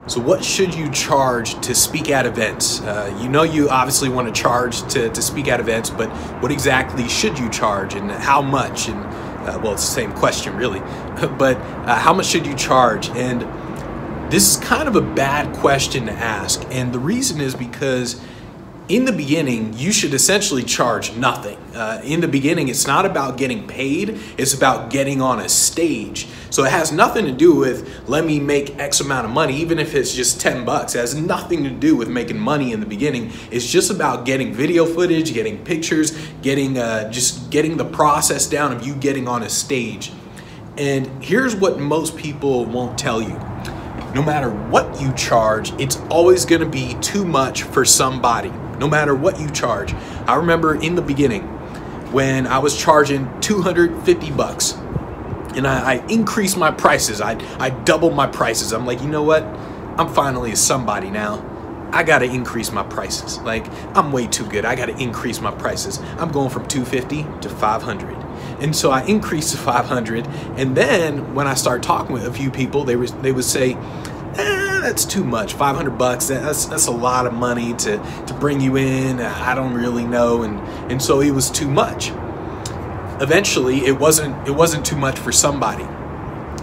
So what should you charge to speak at events? You obviously want to charge to speak at events, but what exactly should you charge and how much? And well, it's the same question really, but how much should you charge? And this is kind of a bad question to ask. And the reason is because in the beginning, you should essentially charge nothing. In the beginning, it's not about getting paid, it's about getting on a stage. So it has nothing to do with, let me make X amount of money, even if it's just 10 bucks. It has nothing to do with making money in the beginning. It's just about getting video footage, getting pictures, just getting the process down of you getting on a stage. And here's what most people won't tell you. No matter what you charge, it's always gonna be too much for somebody. No matter what you charge. I remember in the beginning when I was charging 250 bucks and I increased my prices. I doubled my prices. I'm like, you know what? I'm finally somebody now. I gotta increase my prices. Like, I'm way too good. I gotta increase my prices. I'm going from 250 to 500. And so I increased to 500. And then when I start talking with a few people, they would say, that's too much. 500 bucks. That's a lot of money to bring you in. I don't really know. And so it was too much. Eventually, it wasn't too much for somebody.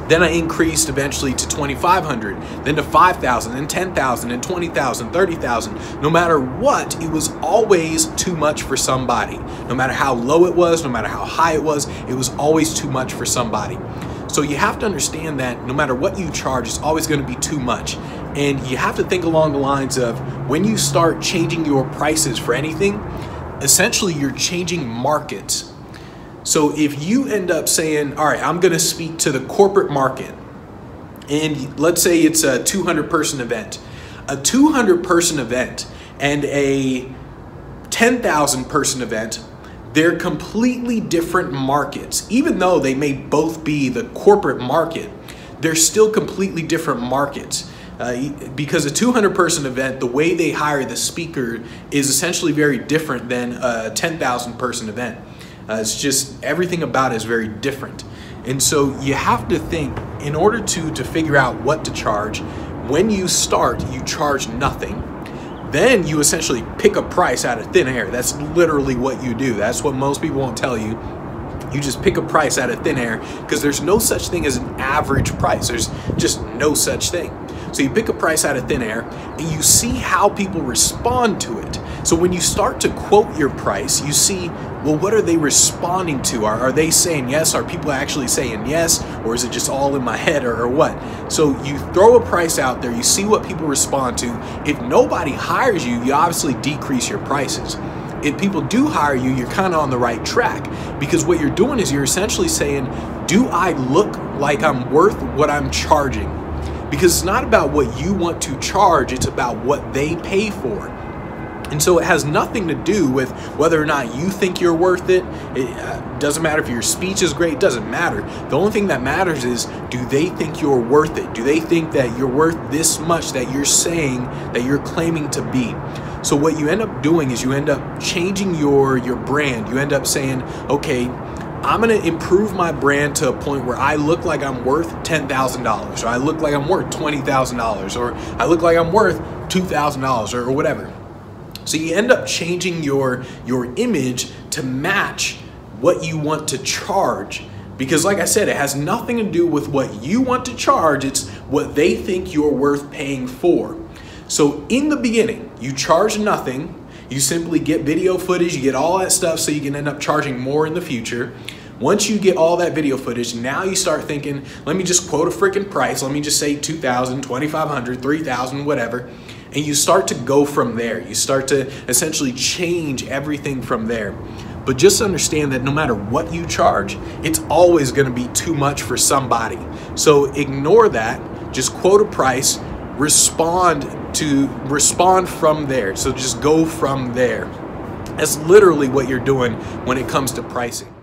Then I increased eventually to 2,500, then to 5,000, then 10,000, and 20,000, 30,000. No matter what, it was always too much for somebody. No matter how low it was, no matter how high it was always too much for somebody. So you have to understand that no matter what you charge, it's always going to be too much. And you have to think along the lines of when you start changing your prices for anything, essentially you're changing markets. So if you end up saying, all right, I'm going to speak to the corporate market, and let's say it's a 200-person event. A 200-person event and a 10,000-person event, they're completely different markets. Even though they may both be the corporate market, they're still completely different markets. Because a 200-person event, the way they hire the speaker is essentially very different than a 10,000-person event. It's just everything about it is very different. And so you have to think, in order to figure out what to charge, when you start, you charge nothing. Then you essentially pick a price out of thin air. That's literally what you do. That's what most people won't tell you. You just pick a price out of thin air because there's no such thing as an average price. There's just no such thing. So you pick a price out of thin air and you see how people respond to it. So when you start to quote your price, you see, well, what are they responding to? Are they saying yes? Are people actually saying yes? Or is it just all in my head or what? So you throw a price out there, you see what people respond to. If nobody hires you, you obviously decrease your prices. If people do hire you, you're kind of on the right track, because what you're doing is you're essentially saying, do I look like I'm worth what I'm charging? Because it's not about what you want to charge, it's about what they pay for. And so it has nothing to do with whether or not you think you're worth it. It doesn't matter if your speech is great, it doesn't matter. The only thing that matters is, do they think you're worth it? Do they think that you're worth this much that you're saying that you're claiming to be? So what you end up doing is you end up changing your brand. You end up saying, okay, I'm gonna improve my brand to a point where I look like I'm worth $10,000, or I look like I'm worth $20,000, or I look like I'm worth $2,000 or whatever. So you end up changing your image to match what you want to charge. Because like I said, it has nothing to do with what you want to charge, it's what they think you're worth paying for. So in the beginning, you charge nothing. You simply get video footage, you get all that stuff so you can end up charging more in the future. Once you get all that video footage, now you start thinking, let me just quote a freaking price. Let me just say 2,000, 2,500, 3,000, whatever. And you start to go from there. You start to essentially change everything from there. But just understand that no matter what you charge, it's always gonna be too much for somebody. So ignore that, just quote a price, respond from there. So just go from there. That's literally what you're doing when it comes to pricing.